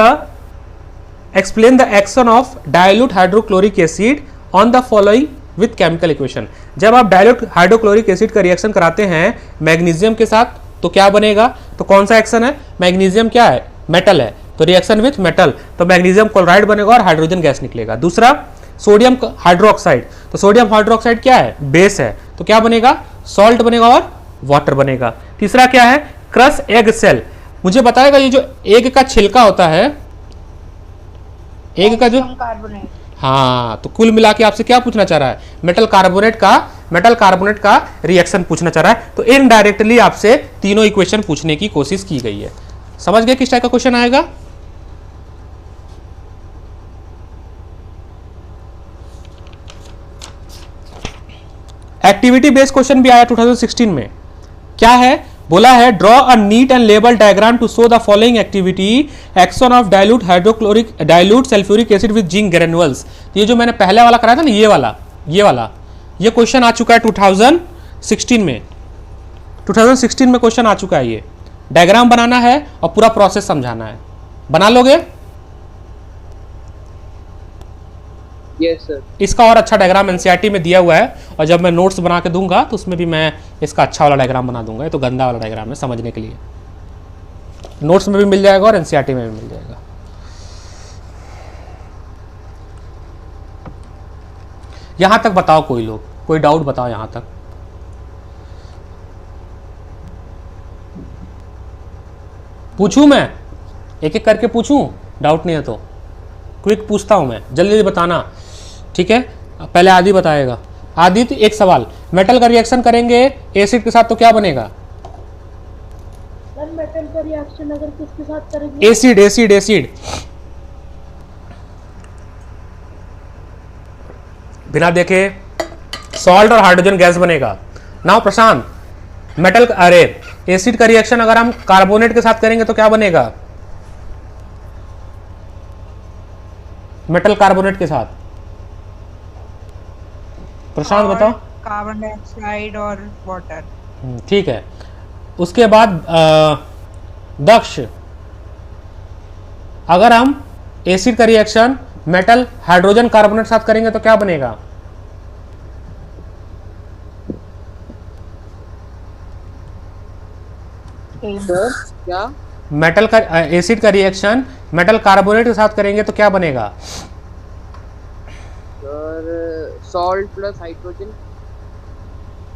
A: the action of dilute hydrochloric acid on the following with chemical equation. जब आप डाइल्यूट हाइड्रोक्लोरिक एसिड का रिएक्शन कराते हैं मैग्नीशियम के साथ तो क्या बनेगा? तो कौन सा एक्शन है? मैग्नीशियम क्या है? मेटल है, तो रिएक्शन विथ मेटल, तो मैग्नीशियम क्लोराइड बनेगा और हाइड्रोजन गैस निकलेगा। दूसरा सोडियम हाइड्रोक्साइड, तो सोडियम हाइड्रोक्साइड क्या है? बेस है, तो क्या बनेगा? सॉल्ट बनेगा और वाटर बनेगा। तीसरा क्या है? Crush egg cell. मुझे बताएगा ये जो एग का छिलका होता है, एग का जो,
B: कार्बोनेट।
A: हाँ, तो कुल मिला के आपसे क्या पूछना चाह रहा है? मेटल कार्बोनेट का रिएक्शन पूछना चाह रहा है। तो इनडायरेक्टली आपसे तीनों इक्वेशन पूछने की कोशिश की गई है। समझ गए किस टाइप का क्वेश्चन आएगा? एक्टिविटी बेस्ड क्वेश्चन भी आया 2016 में। क्या है? बोला है draw a neat and label diagram to show the following activity action of dilute sulphuric acid with zinc granules. ये जो मैंने पहले वाला कराया था ना, ये क्वेश्चन आ चुका है 2016 में। 2016 में क्वेश्चन आ चुका है। ये डायग्राम बनाना है और पूरा प्रोसेस समझाना है। बना लोगे?
D: Yes sir.
A: इसका और अच्छा डायग्राम एनसीईआरटी में दिया हुआ है, और जब मैं नोट्स बना के दूंगा तो उसमें भी मैं इसका अच्छा वाला डायग्राम बना दूंगा। ये तो गंदा वाला डायग्राम है समझने के लिए। नोट्स में भी मिल जाएगा और एनसीईआरटी में भी मिल जाएगा। यहां तक बताओ कोई लोग, कोई डाउट बताओ यहां तक। पूछूं मैं? एक एक करके पूछूं? डाउट नहीं है तो क्विक पूछता हूं मैं, जल्दी जल्दी बताना, ठीक है? पहले आदि बताएगा। आदित्य, एक सवाल, मेटल का रिएक्शन करेंगे एसिड के साथ तो क्या बनेगा?
C: सर मेटल का रिएक्शन अगर किसके साथ करेंगे?
A: एसिड बिना देखे सॉल्ट और हाइड्रोजन गैस बनेगा। नाउ प्रशांत, एसिड का रिएक्शन अगर हम कार्बोनेट के साथ करेंगे तो क्या बनेगा? मेटल कार्बोनेट के साथ। प्रशांत बताओ।
B: कार्बन डाइऑक्साइड और वाटर।
A: ठीक है। उसके बाद दक्ष, अगर हम एसिड का रिएक्शन मेटल हाइड्रोजन कार्बोनेट के साथ करेंगे तो क्या बनेगा?
D: सर क्या?
A: मेटल का एसिड का रिएक्शन मेटल कार्बोनेट के साथ करेंगे तो क्या बनेगा?
D: Sir salt plus hydrogen.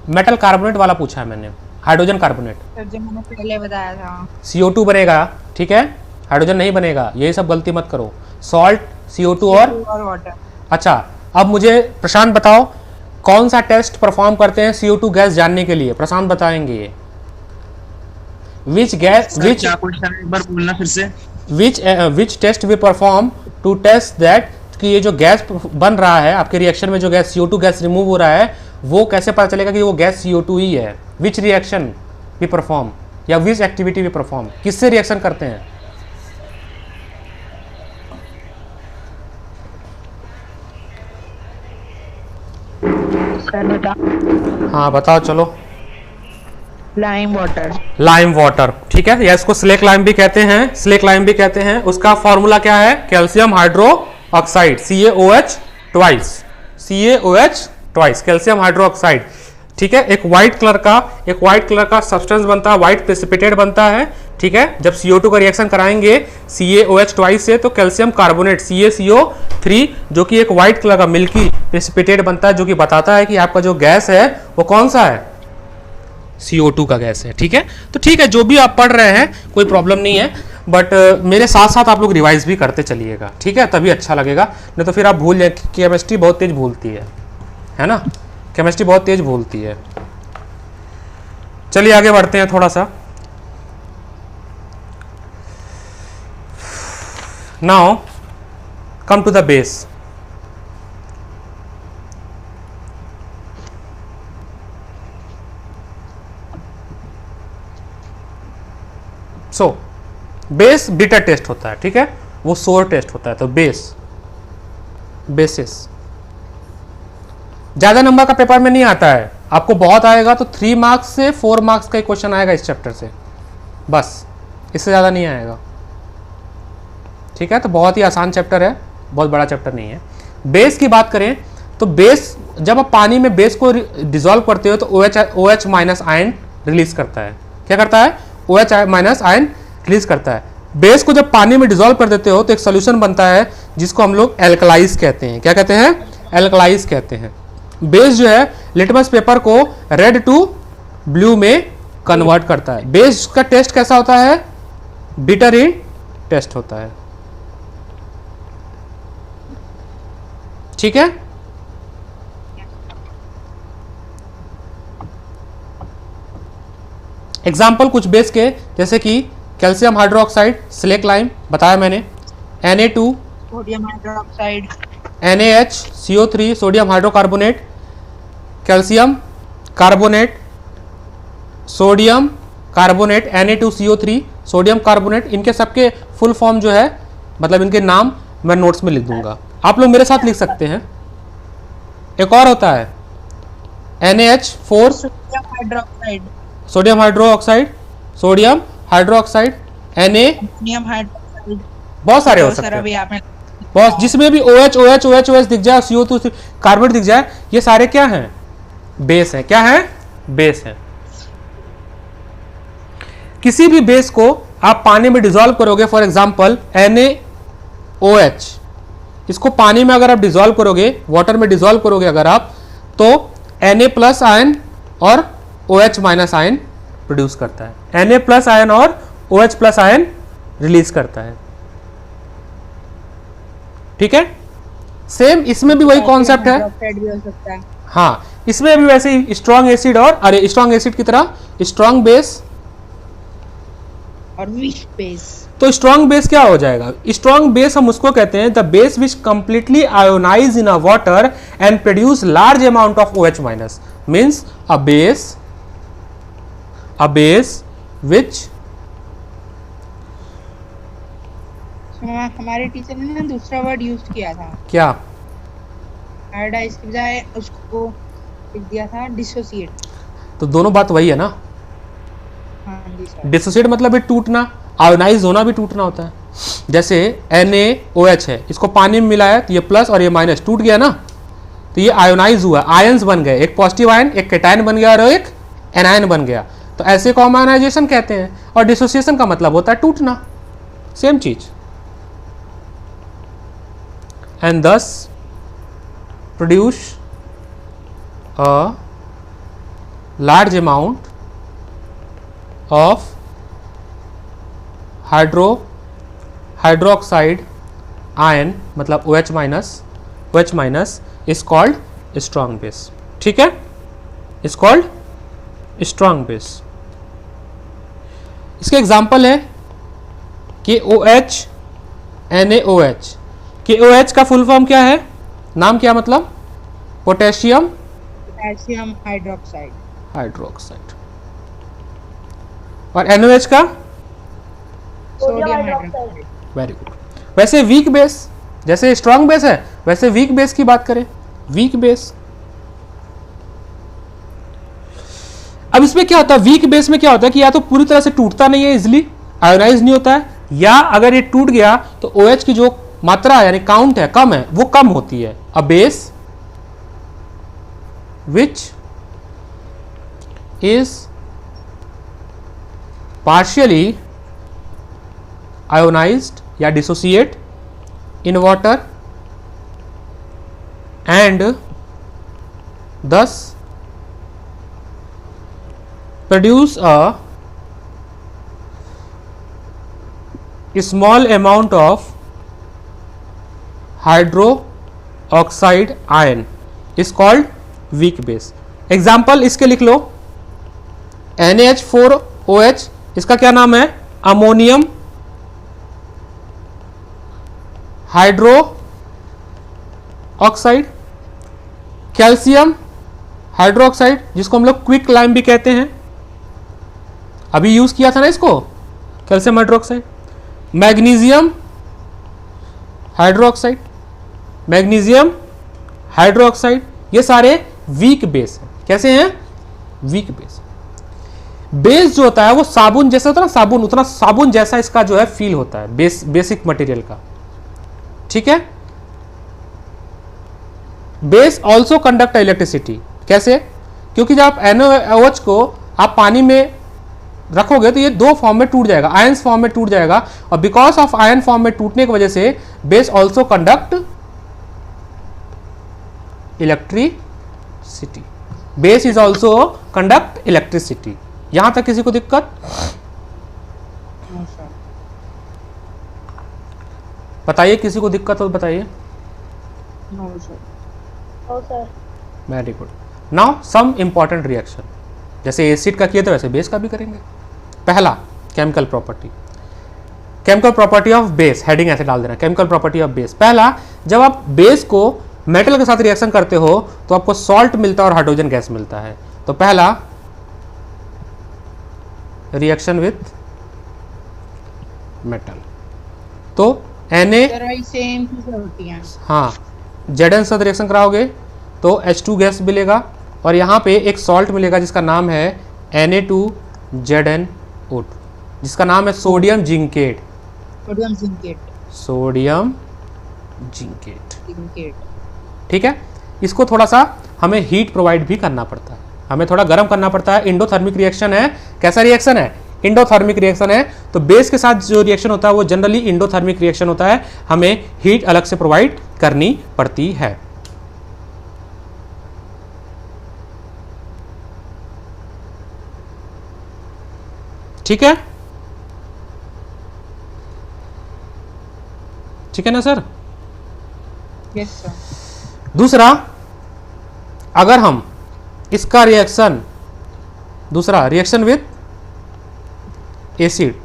A: Metal carbonate वाला पूछा है मैंने, हाइड्रोजन कार्बोनेट।
B: सर जो मैंने पहले बताया था।
A: CO2 बनेगा, ठीक है, हाइड्रोजन नहीं बनेगा। यही सब गलती मत करो। सॉल्ट, CO2 और
B: वाटर।
A: अच्छा, अब मुझे प्रशांत बताओ कौन सा टेस्ट परफॉर्म करते हैं CO2 गैस जानने के लिए? प्रशांत बताएंगे ये।
D: क्या क्वेश्चन एक बार बोलना फिर से?
A: Which test we perform to test that कि ये जो गैस बन रहा है आपके रिएक्शन में, जो गैस CO2 गैस रिमूव हो रहा है, वो कैसे पता चलेगा कि वो गैस CO2 ही है? विच रिएक्शन वी परफॉर्म या विच एक्टिविटी वी परफॉर्म, किससे रिएक्शन करते हैं?
B: सर बता।
A: हाँ बताओ, चलो।
B: लाइम
A: वाटर, ठीक है, या इसको स्लेक लाइम भी कहते हैं। उसका फॉर्मूला क्या है? Calcium hydro oxide, CaOH twice, calcium hydro oxide, ठीक ठीक है। एक व्हाइट कलर का सब्सटेंस बनता है, व्हाइट प्रेसिपिटेट बनता है, ठीक है। जब CO2 का रिएक्शन कराएंगे CaOH ट्वाइस से तो कैल्शियम कार्बोनेट CaCO3 जो कि एक व्हाइट कलर का मिल्की प्रेसिपिटेट बनता है, जो कि बताता है कि आपका जो गैस है वो कौन सा है, CO2 का गैस है, ठीक है। तो ठीक है, जो भी आप पढ़ रहे हैं कोई प्रॉब्लम नहीं है, बट मेरे साथ साथ आप लोग रिवाइज भी करते चलिएगा, ठीक है, तभी अच्छा लगेगा। नहीं तो फिर आप भूल जाए, केमिस्ट्री बहुत तेज भूलती है ना, केमिस्ट्री बहुत तेज भूलती है। चलिए आगे बढ़ते हैं थोड़ा सा। Now come to the base. So base beta test होता है, ठीक है, वो सोर टेस्ट होता है। तो बेसिस ज्यादा नंबर का पेपर में नहीं आता है, आपको बहुत आएगा तो 3 मार्क्स से 4 मार्क्स का क्वेश्चन आएगा इस चैप्टर से, बस, इससे ज्यादा नहीं आएगा, ठीक है। तो बहुत ही आसान चैप्टर है, बहुत बड़ा चैप्टर नहीं है। बेस की बात करें तो बेस, जब आप पानी में बेस को डिसॉल्व करते हो तो OH माइनस आयन रिलीज करता है। क्या करता है? OH माइनस आयन रिलीज करता है। बेस को जब पानी में डिसॉल्व कर देते हो तो एक सोल्यूशन बनता है जिसको हम लोग एल्कलाइज कहते हैं। क्या कहते हैं? एल्कलाइज कहते हैं। बेस जो है लिटमस पेपर को रेड टू ब्लू में कन्वर्ट करता है। बेस का टेस्ट कैसा होता है? बिटर इन टेस्ट होता है, ठीक है। एग्जाम्पल कुछ बेस के, जैसे कि कैल्शियम हाइड्रोक्साइड, सिलेक लाइम बताया मैंने, Na2
B: sodium hydroxide,
A: NaH, CO3 sodium hydrocarbonate, calcium carbonate, sodium carbonate, Na2CO3 sodium carbonate, इनके सबके फुल फॉर्म जो है, मतलब इनके नाम मैं नोट्स में लिख दूंगा, आप लोग मेरे साथ लिख सकते हैं। एक और होता है NaH4
B: sodium hydroxide,
A: sodium hydroxide, sodium hydroxide, Na,
B: ammonium hydroxide,
A: बहुत सारे हो सकते हैं,
B: भी आपने
A: बस जिसमें भी OH दिख जाए, CO2 कार्बोनेट दिख जाए, ये सारे क्या हैं? बेस हैं। क्या है? बेस है। किसी भी बेस को आप पानी में डिसॉल्व करोगे, फॉर एग्जांपल NaOH, इसको पानी में अगर आप डिसॉल्व करोगे, वाटर में डिसॉल्व करोगे अगर आप, तो Na प्लस आयन और OH माइनस आयन प्रोड्यूस करता है। Na प्लस आयन और OH प्लस आयन रिलीज करता है, ठीक है। सेम इसमें भी वही कॉन्सेप्ट है,
B: हाइड्रोक्साइड भी हो सकता है।
A: हाँ, इसमें भी वैसे ही स्ट्रॉन्ग एसिड और, अरे स्ट्रॉन्ग एसिड की तरह स्ट्रॉन्ग बेस
B: और वीक बेस।
A: तो स्ट्रॉन्ग बेस क्या हो जाएगा? स्ट्रॉन्ग बेस हम उसको कहते हैं the base which completely ionise in a water and produce large amount of OH minus, means a base which,
B: हमारे टीचर ने ना दूसरा वर्ड यूज किया था,
A: क्या?
B: आयोडाइज के बजाय उसको लिख दिया था डिसोसिएट।
A: तो दोनों बात वही है ना।
B: हाँ जी सर।
A: डिसोसिएट मतलब टूटना, आयोनाइज होना भी टूटना होता है। जैसे NaOH है, इसको पानी में मिलाया तो ये प्लस और ये माइनस टूट गया ना, तो ये आयोनाइज हुआ, आयंस बन गए, एक पॉजिटिव आयन, एक कैटायन बन गया और एक एनायन बन गया, तो ऐसे को हम आयोनाइजेशन कहते हैं। और डिसोसिएशन का मतलब होता है टूटना, सेम चीज। And thus produce a large amount of hydroxide ion, मतलब OH minus is called strong base, ठीक है, is called strong base। इसके एग्जाम्पल है KOH, NaOH। KOH का फुल फॉर्म क्या है? नाम क्या मतलब? Potassium hydroxide. और NaOH का?
C: Sodium hydroxide.
A: Very good. वैसे वीक बेस, जैसे स्ट्रॉन्ग बेस है वैसे वीक बेस की बात करें, वीक बेस, अब इसमें क्या होता है? वीक बेस में क्या होता है कि या तो पूरी तरह से टूटता नहीं है, इजिली आयोनाइज नहीं होता है, या अगर ये टूट गया तो OH की जो मात्रा यानी काउंट है, कम है, वो कम होती है। A base which is partially ionized या dissociate in water and thus produce a small amount of hydroxide ion is called weak base. Example इसके लिख लो, NaH4OH, इसका क्या नाम है? Ammonium hydro oxide, calcium hydroxide जिसको हम लोग क्विक लाइम भी कहते हैं, अभी यूज किया था ना इसको, calcium hydroxide, magnesium hydroxide, magnesium hydroxide, ये सारे वीक बेस हैं। कैसे हैं? Weak base. बेस जो होता है वो साबुन जैसा होता है ना, साबुन, उतना साबुन जैसा इसका जो है फील होता है बेसिक मटेरियल का, ठीक है। Base also conduct electricity. कैसे? क्योंकि जब आप NaOH को आप पानी में रखोगे तो ये दो फॉर्म में टूट जाएगा, आयंस फॉर्म में टूट जाएगा, और बिकॉज ऑफ आयन फॉर्म में टूटने की वजह से base also conduct electricity. Base is also conduct electricity. यहां तक किसी को दिक्कत? बताइए, किसी को दिक्कत हो बताइए।
C: No sir.
A: Very good. Now some important reaction, जैसे एसिड का किया था वैसे बेस का भी करेंगे। पहला chemical property, chemical property of base, heading ऐसे डाल देना, केमिकल प्रॉपर्टी ऑफ बेस। पहला, जब आप बेस को मेटल के साथ रिएक्शन करते हो तो आपको सॉल्ट मिलता है और हाइड्रोजन गैस मिलता है। तो पहला रिएक्शन विथ मेटल, तो Na,
B: सेम चीजें होती हैं।
A: हाँ, Zn साथ रिएक्शन कराओगे तो H2 गैस मिलेगा, और यहाँ पे एक सॉल्ट मिलेगा जिसका नाम है Na2ZnO2, जिसका नाम है सोडियम जिंकेट। सोडियम जिंकेट, ठीक है। इसको थोड़ा सा हमें हीट प्रोवाइड भी करना पड़ता है, हमें थोड़ा गर्म करना पड़ता है। इंडोथर्मिक रिएक्शन है। कैसा रिएक्शन है? इंडोथर्मिक रिएक्शन है। तो बेस के साथ जो रिएक्शन होता है वो जनरली इंडोथर्मिक रिएक्शन होता है, हमें हीट अलग से प्रोवाइड करनी पड़ती है। ठीक है, ठीक है ना सर?
B: Yes sir.
A: दूसरा, अगर हम इसका रिएक्शन, दूसरा रिएक्शन विथ एसिड,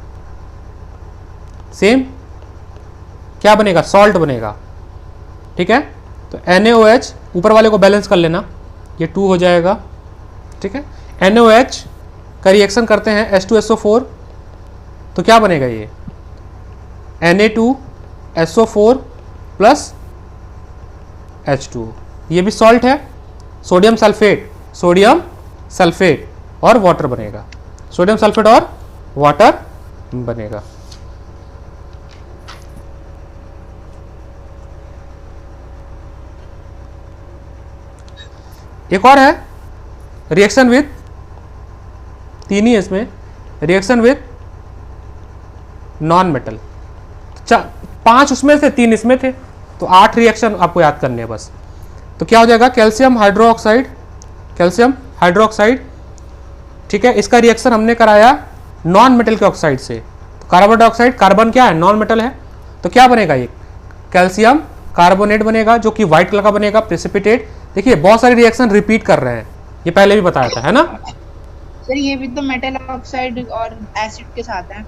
A: सेम क्या बनेगा? सॉल्ट बनेगा, ठीक है। तो NaOH ऊपर वाले को बैलेंस कर लेना, ये 2 हो जाएगा, ठीक है। NaOH का रिएक्शन करते हैं H2SO4, तो क्या बनेगा? ये Na2SO4 प्लस H2, ये भी सॉल्ट है, सोडियम सल्फेट और वाटर बनेगा, सोडियम सल्फेट और वाटर बनेगा। एक और है रिएक्शन विथ, 3 ही है इसमें, रिएक्शन विथ नॉन मेटल। 5 उसमें से 3 इसमें थे, तो 8 रिएक्शन आपको याद करने हैं बस। तो क्या हो जाएगा? कैल्शियम हाइड्रोक्साइड, ठीक है। इसका रिएक्शन हमने कराया नॉन मेटल के ऑक्साइड से, तो कार्बन डाइऑक्साइड, कार्बन क्या है? नॉन मेटल है, तो क्या बनेगा? ये कैल्शियम कार्बोनेट बनेगा, जो कि व्हाइट कलर का बनेगा, प्रेसिपिटेट। देखिए बहुत सारे रिएक्शन रिपीट कर रहे हैं, ये पहले भी बताया था, है ना
B: सर? ये भी तो मेटल ऑक्साइड और एसिड के साथ है।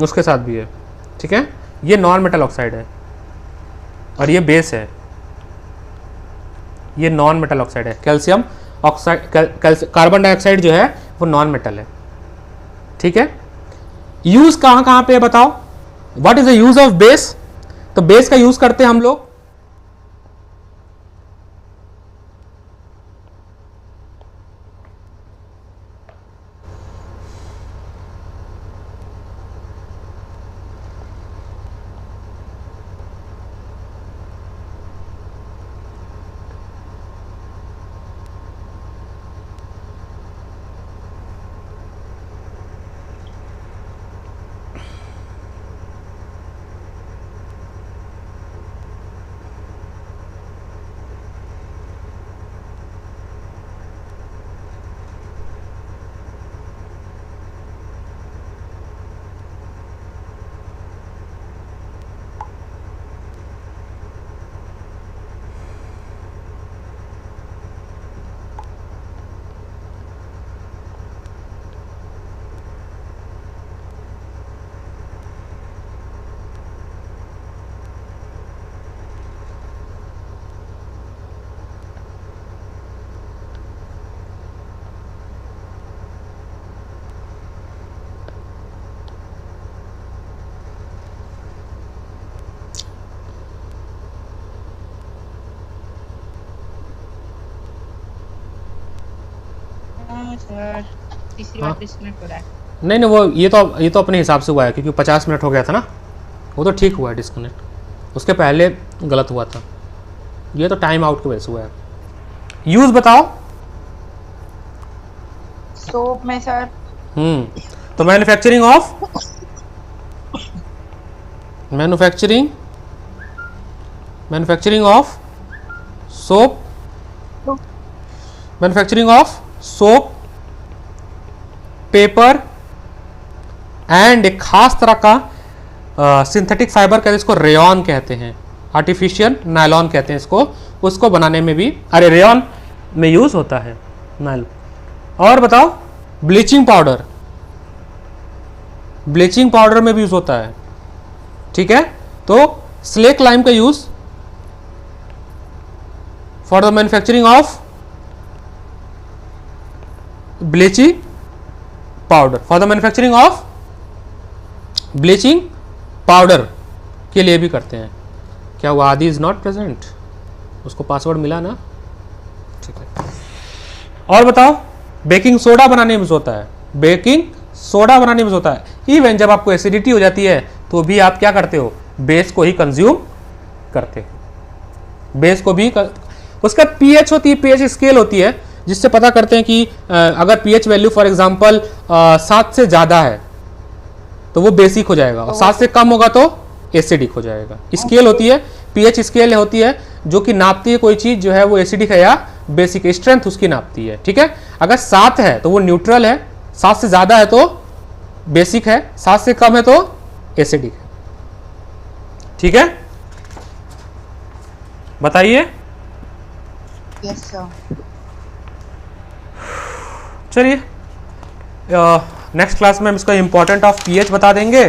A: उसके साथ भी है, ठीक है। ये नॉन मेटल ऑक्साइड है और ये बेस है, ये नॉन मेटल ऑक्साइड है। कैल्शियम ऑक्साइड, कार्बन डाइऑक्साइड जो है वो नॉन मेटल है, ठीक है। यूज कहाँ कहाँ पे बताओ? What is the use of base? तो बेस का यूज करते हैं हम लोग
B: हाँ सर, तीसरी
A: हाँ।
B: बार डिस्कनेक्ट हो रहा है।
A: नहीं नहीं, वो ये तो अपने हिसाब से हुआ है क्योंकि 50 मिनट हो गया था ना, वो तो ठीक हुआ है डिस्कनेक्ट, उसके पहले गलत हुआ था, ये तो टाइम आउट की वजह से हुआ है। यूज़ बताओ।
B: सोप में सर
A: तो manufacturing of soap, paper and एक खास तरह का सिंथेटिक फाइबर कहते हैं इसको, रेयॉन कहते हैं, आर्टिफिशियल नायलॉन कहते हैं इसको, उसको बनाने में भी रेयॉन में यूज होता है नायलॉन। और बताओ ब्लीचिंग पाउडर में भी यूज होता है, ठीक है। तो स्लेक लाइम का use for the manufacturing of bleaching powder के लिए भी करते हैं। क्या वो आदि इज नॉट प्रेजेंट, उसको पासवर्ड मिला ना, ठीक है। और बताओ बेकिंग सोडा बनाने में होता है, इवन जब आपको एसिडिटी हो जाती है तो भी आप क्या करते हो, बेस को ही कंज्यूम करते हो, बेस को भी उसका पीएच होती है, पीएच स्केल होती है जिससे पता करते हैं कि अगर पीएच वैल्यू फॉर एग्जांपल 7 से ज़्यादा है तो वो बेसिक हो जाएगा, और 7 से कम होगा तो एसिडिक हो जाएगा। स्केल होती है, पीएच स्केल होती है जो कि नापती है कोई चीज़ जो है वो एसिडिक है या बेसिक, स्ट्रेंथ उसकी नापती है, ठीक है। अगर 7 है तो वो न्यूट्रल है, 7 से ज़्यादा है तो बेसिक है, 7 से कम है तो एसिडिक है, ठीक है। बताइए।
B: Yes sir.
A: चलिए नेक्स्ट क्लास में हम इसका इंपॉर्टेंट ऑफ पीएच बता देंगे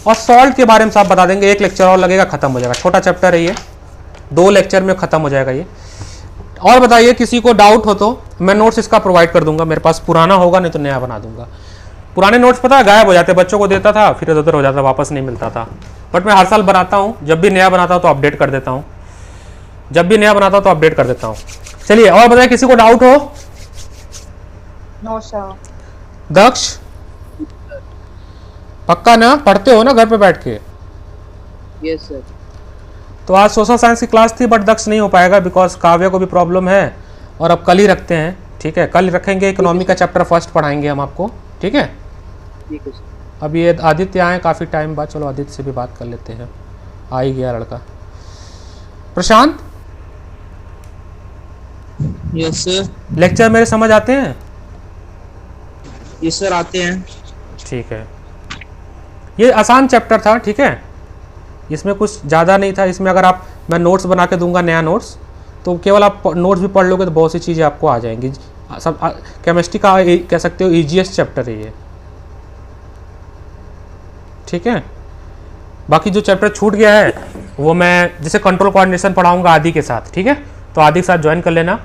A: और सॉल्ट के बारे में सब बता देंगे। एक लेक्चर और लगेगा, खत्म हो जाएगा, छोटा चैप्टर है ये, 2 लेक्चर में खत्म हो जाएगा ये। और बताइए किसी को डाउट हो तो मैं नोट्स इसका प्रोवाइड कर दूंगा, मेरे पास पुराना होगा नहीं तो नया बना दूंगा। पुराने नोट्स पता है गायब हो जाते, बच्चों को देता था फिर इधर उधर हो जाता, वापस नहीं मिलता था, बट मैं हर साल बनाता हूँ, जब भी नया बनाता हूँ तो अपडेट कर देता हूँ, चलिए और बताइए किसी को डाउट हो।
B: No sir.
A: दक्ष पक्का ना, पढ़ते हो ना घर पे बैठ के?
D: Yes sir.
A: तो आज सोशल साइंस की क्लास थी बट दक्ष नहीं हो पाएगा बिकॉज काव्य को भी प्रॉब्लम है, और अब कल ही रखते हैं, ठीक है। कल रखेंगे, इकोनॉमी का चैप्टर फर्स्ट पढ़ाएंगे हम आपको, ठीक है।
D: ठीक है सर।
A: अब ये आदित्य आए काफ़ी टाइम बाद, चलो आदित्य से भी बात कर लेते हैं, आ ही गया लड़का। प्रशांत,
D: यस सर।
A: लेक्चर मेरे समझ आते हैं?
D: यस सर, आते हैं।
A: ठीक है, ये आसान चैप्टर था, ठीक है, इसमें कुछ ज़्यादा नहीं था। इसमें अगर आप, मैं नोट्स बना के दूंगा नया नोट्स, तो केवल आप नोट्स भी पढ़ लोगे तो बहुत सी चीज़ें आपको आ जाएंगी। सब केमिस्ट्री का कह सकते हो ईजीएस्ट चैप्टर है ये, ठीक है। बाकी जो चैप्टर छूट गया है वो मैं जैसे कंट्रोल कोऑर्डिनेशन पढ़ाऊंगा आदि के साथ, ठीक है, तो आदि के साथ ज्वाइन कर लेना।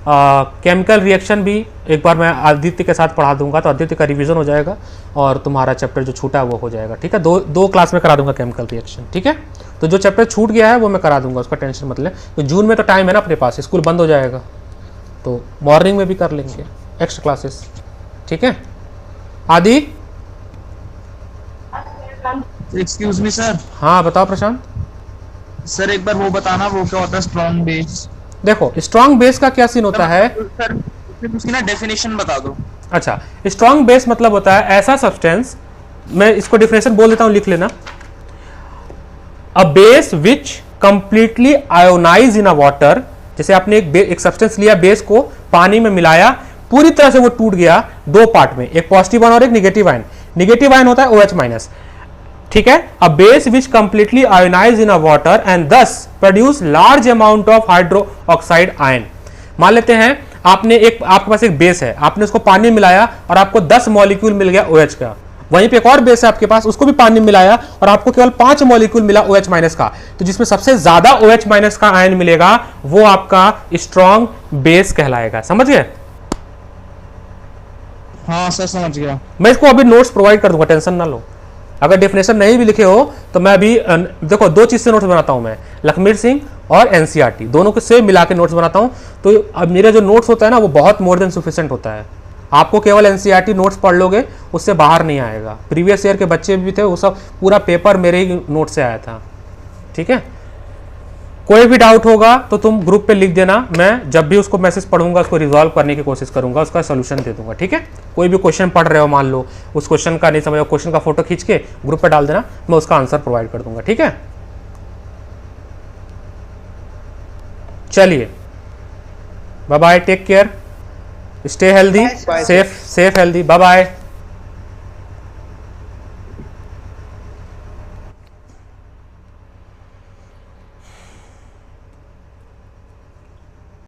A: केमिकल रिएक्शन भी एक बार मैं आदित्य के साथ पढ़ा दूंगा, तो आदित्य का रिवीजन हो जाएगा और तुम्हारा चैप्टर जो छूटा है वो हो जाएगा, ठीक है। दो क्लास में करा दूंगा केमिकल रिएक्शन, ठीक है। तो जो चैप्टर छूट गया है वो मैं करा दूंगा, उसका टेंशन मत लें। तो जून में तो टाइम है ना अपने पास, स्कूल बंद हो जाएगा तो मॉर्निंग में भी कर लेंगे एक्स्ट्रा क्लासेस, ठीक है। आदि,
D: एक्सक्यूज मी सर।
A: हाँ बताओ प्रशांत।
D: सर एक बार वो बताना, वो क्या होता है स्ट्रॉन्ग बेस?
A: देखो स्ट्रॉन्ग बेस का क्या सीन होता है
D: सर, उसकी ना डेफिनेशन बता दो।
A: अच्छा, स्ट्रॉन्ग बेस मतलब होता है ऐसा सब्सटेंस, मैं इसको डिफिनेशन बोल देता हूं, लिख लेना। A base which completely ionise in a water, जैसे आपने एक सब्सटेंस लिया, बेस को पानी में मिलाया, पूरी तरह से वो टूट गया 2 पार्ट में, एक पॉजिटिव आयन और एक निगेटिव आयन। निगेटिव आयन होता है OH-, ठीक है। A base which completely ionise in a water and thus produce large amount of hydroxide ion. मान लेते हैं आपके पास एक बेस है, आपने उसको पानी में मिलाया और आपको 10 मॉलिक्यूल मिल गया OH का। वहीं पे एक और बेस है आपके पास, उसको भी पानी में मिलाया और आपको केवल 5 मॉलिक्यूल मिला OH- का। तो जिसमें सबसे ज्यादा OH- का आयन मिलेगा वो आपका स्ट्रॉन्ग बेस कहलाएगा। समझ गए?
D: हाँ सर, समझ गया।
A: मैं इसको अभी नोट्स प्रोवाइड कर दूंगा, टेंशन ना लो। अगर डेफिनेशन नहीं भी लिखे हो तो मैं अभी देखो 2 चीज से नोट्स बनाता हूं मैं, लखमीर सिंह और एनसीईआरटी दोनों को से मिला के नोट्स बनाता हूं। तो अब मेरा जो नोट्स होता है ना वो बहुत मोर देन सफिशिएंट होता है, आपको केवल एनसीईआरटी नोट्स पढ़ लोगे, उससे बाहर नहीं आएगा। प्रीवियस ईयर के बच्चे भी थे, वो सब पूरा पेपर मेरे ही नोट से आया था। ठीक है, कोई भी डाउट होगा तो तुम ग्रुप पे लिख देना, मैं जब भी उसको मैसेज पढ़ूंगा उसको रिजॉल्व करने की कोशिश करूंगा, उसका सोल्यूशन दे दूंगा। ठीक है, कोई भी क्वेश्चन पढ़ रहे हो, मान लो उस क्वेश्चन का नहीं समझ, क्वेश्चन का फोटो खींच के ग्रुप पे डाल देना, मैं उसका आंसर प्रोवाइड कर दूंगा। ठीक है, चलिए bye bye, take care, stay healthy, safe healthy, bye bye.